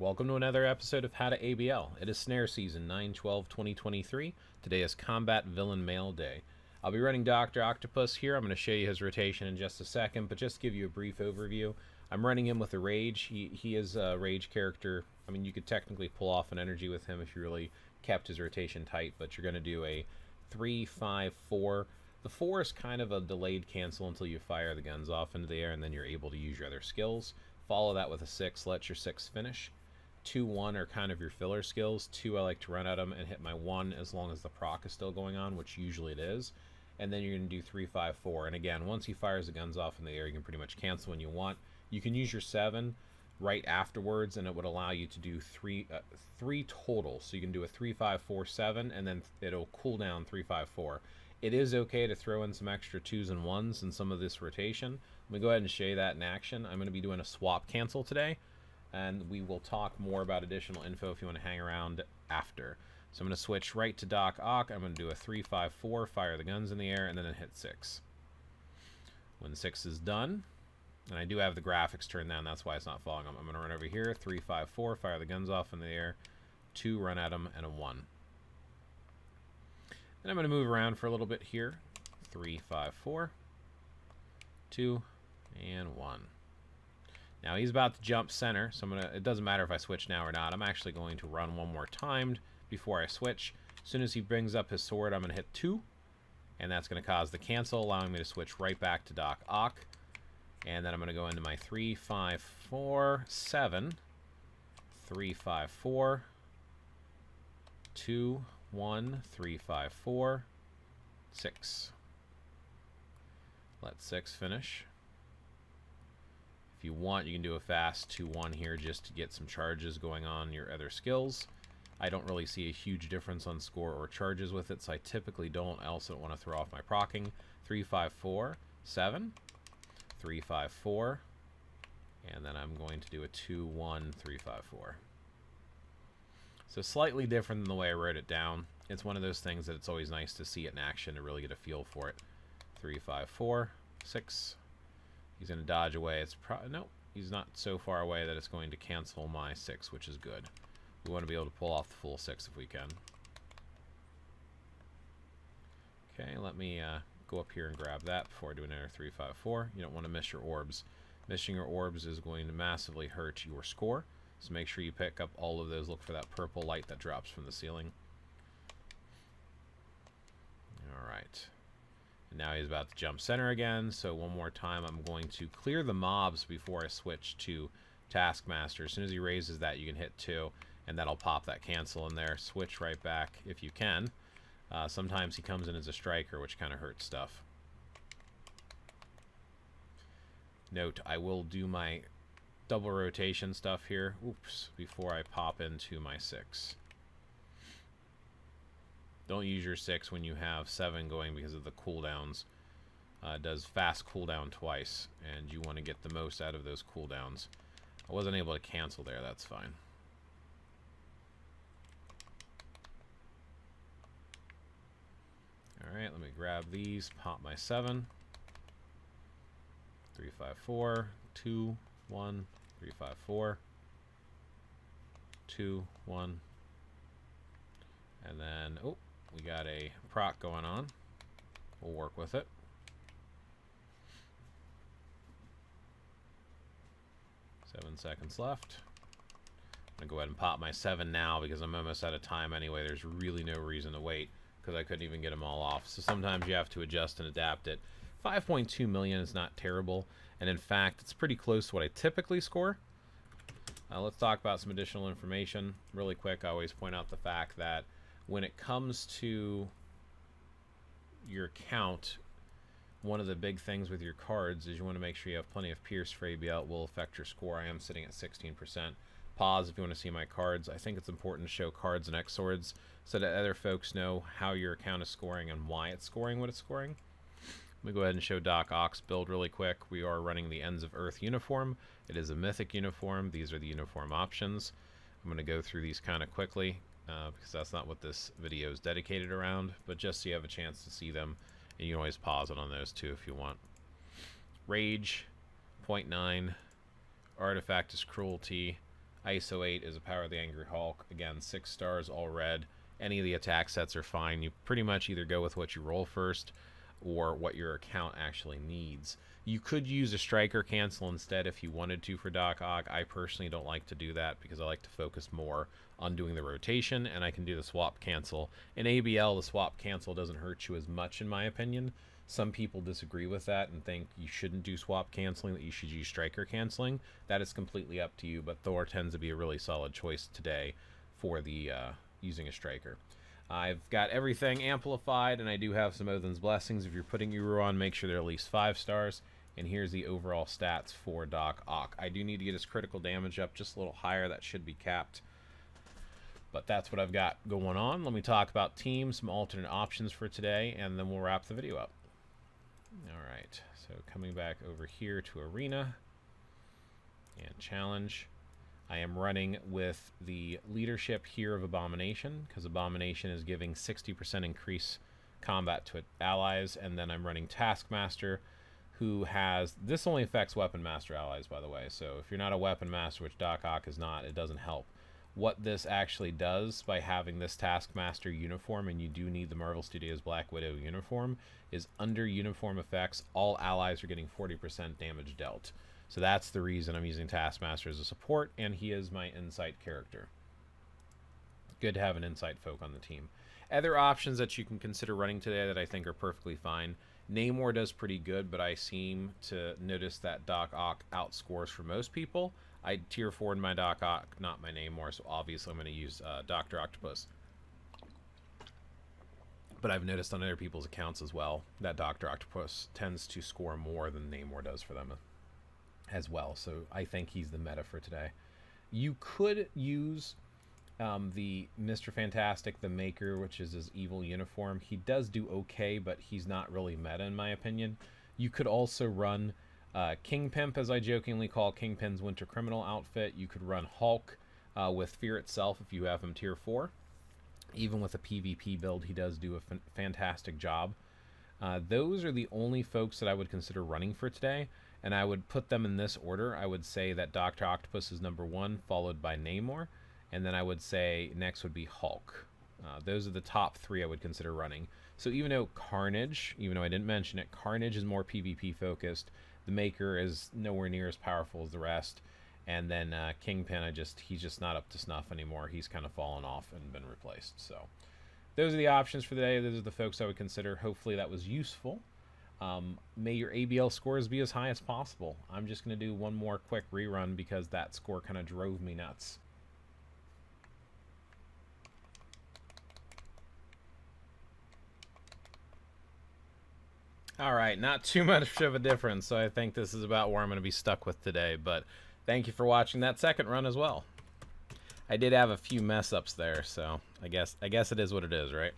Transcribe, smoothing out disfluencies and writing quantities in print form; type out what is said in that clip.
Welcome to another episode of How to ABL. It is Snare season 9/12/2023. Today is Combat Villain Mail Day. I'll be running Dr. Octopus here. I'm going to show you his rotation in just a second, but just to give you a brief overview, I'm running him with a Rage. He is a Rage character. I mean, you could technically pull off an energy with him if you really kept his rotation tight, but you're going to do a 3-5-4. The 4 is kind of a delayed cancel until you fire the guns off into the air, and then you're able to use your other skills. Follow that with a 6, let your 6 finish. 2-1 are kind of your filler skills. 2, I like to run at them and hit my 1 as long as the proc is still going on, which usually it is. And then you're going to do 3-5-4. And again, once he fires the guns off in the air, you can pretty much cancel when you want. You can use your 7 right afterwards, and it would allow you to do three total. So you can do a 3-5-4-7, and then it'll cool down 3-5-4. It is okay to throw in some extra 2s and 1s in some of this rotation. Let me go ahead and show you that in action. I'm going to be doing a swap cancel today, and we will talk more about additional info if you want to hang around after. So I'm going to switch right to Doc Ock. I'm going to do a 3-5-4, fire the guns in the air, and then hit 6. When 6 is done, and I do have the graphics turned down, that's why it's not following them. I'm going to run over here, 3-5-4, fire the guns off in the air, 2, run at them, and a 1. Then I'm going to move around for a little bit here, 3-5-4, 2, and 1. Now he's about to jump center, so it doesn't matter if I switch now or not. I'm actually going to run one more time before I switch. As soon as he brings up his sword, I'm going to hit 2, and that's going to cause the cancel, allowing me to switch right back to Doc Ock. And then I'm going to go into my 3-5-4-7, 3-5-4, 2, 1, 3-5-4, 6. Let 6 finish. If you want, you can do a fast 2-1 here just to get some charges going on your other skills. I don't really see a huge difference on score or charges with it, so I typically don't. I also don't want to throw off my procking. 3-5-4, 7, 3-5-4, and then I'm going to do a 2-1, 3-5-4. So slightly different than the way I wrote it down. It's one of those things that it's always nice to see it in action to really get a feel for it. 3-5-4, 6. He's going to dodge away. It's nope, he's not so far away that it's going to cancel my 6, which is good. We want to be able to pull off the full 6 if we can. Okay, let me go up here and grab that before I do another 3-5-4. You don't want to miss your orbs. Missing your orbs is going to massively hurt your score. So make sure you pick up all of those. Look for that purple light that drops from the ceiling. Alright. And now he's about to jump center again. So one more time, I'm going to clear the mobs before I switch to Taskmaster. As soon as he raises that, you can hit 2. And that'll pop that cancel in there. Switch right back if you can. Sometimes he comes in as a striker, which kind of hurts stuff. Note, I will do my double rotation stuff here. Oops, before I pop into my 6. Don't use your 6 when you have 7 going because of the cooldowns. It does fast cooldown twice, and you want to get the most out of those cooldowns. I wasn't able to cancel there, that's fine. Alright, let me grab these, pop my 7. 3-5-4, 2, 1, 3-5-4, 2, 1. And then, oh, we got a proc going on. We'll work with it. Seven seconds left. I'm going to go ahead and pop my 7 now because I'm almost out of time anyway. There's really no reason to wait because I couldn't even get them all off. So sometimes you have to adjust and adapt it. 5.2 million is not terrible, and in fact, it's pretty close to what I typically score. Let's talk about some additional information really quick. I always point out the fact that when it comes to your count, one of the big things with your cards is you want to make sure you have plenty of Pierce for ABL. It will affect your score. I am sitting at 16%. Pause if you want to see my cards. I think it's important to show cards and X swords so that other folks know how your account is scoring and why it's scoring what it's scoring. Let me go ahead and show Doc Ock's build really quick. We are running the Ends of Earth uniform. It is a mythic uniform. These are the uniform options. I'm going to go through these kind of quickly because that's not what this video is dedicated around, but just so you have a chance to see them, and you can always pause it on those too if you want. Rage, 0.9. Artifact is Cruelty. ISO 8 is a Power of the Angry Hulk. Again, 6 stars, all red. Any of the attack sets are fine. You pretty much either go with what you roll first or what your account actually needs. You could use a striker cancel instead if you wanted to for Doc Ock. I personally don't like to do that because I like to focus more on doing the rotation, and I can do the swap cancel. In ABL, the swap cancel doesn't hurt you as much, in my opinion. Some people disagree with that and think you shouldn't do swap canceling, that you should use striker canceling. That is completely up to you, but Thor tends to be a really solid choice today for the using a striker. I've got everything amplified, and I do have some Odin's Blessings. If you're putting Uru on, make sure they're at least 5 stars. And here's the overall stats for Doc Ock. I do need to get his critical damage up just a little higher. That should be capped. But that's what I've got going on. Let me talk about teams, some alternate options for today, and then we'll wrap the video up. Alright, so coming back over here to Arena and Challenge. I am running with the leadership here of Abomination, because Abomination is giving 60% increase combat to allies, and then I'm running Taskmaster, who has, this only affects Weapon Master allies, by the way, so if you're not a Weapon Master, which Doc Ock is not, it doesn't help. What this actually does by having this Taskmaster uniform, and you do need the Marvel Studios Black Widow uniform, is under uniform effects, all allies are getting 40% damage dealt. So that's the reason I'm using Taskmaster as a support, and he is my Insight character. Good to have an Insight folk on the team. Other options that you can consider running today that I think are perfectly fine. Namor does pretty good, but I seem to notice that Doc Ock outscores for most people. I tier 4 in my Doc Ock, not my Namor, so obviously I'm going to use Dr. Octopus. But I've noticed on other people's accounts as well that Dr. Octopus tends to score more than Namor does for them as well. So I think he's the meta for today. You could use the Mr. Fantastic, the Maker, which is his evil uniform. He does do okay, but he's not really meta in my opinion. You could also run Kingpin, as I jokingly call Kingpin's Winter Criminal outfit. You could run Hulk with Fear itself if you have him tier 4. Even with a PvP build, he does do a fantastic job. Those are the only folks that I would consider running for today, and I would put them in this order. I would say that Dr. Octopus is number 1, followed by Namor, and then I would say next would be Hulk. Those are the top 3 I would consider running. So even though Carnage, even though I didn't mention it, Carnage is more PvP focused. The Maker is nowhere near as powerful as the rest. And then Kingpin, he's just not up to snuff anymore. He's kind of fallen off and been replaced. So those are the options for the day. Those are the folks I would consider. Hopefully that was useful. May your ABL scores be as high as possible. I'm just going to do one more quick rerun because that score kind of drove me nuts. Alright, not too much of a difference, so I think this is about where I'm going to be stuck with today, but thank you for watching that second run as well. I did have a few mess ups there, so I guess it is what it is, right?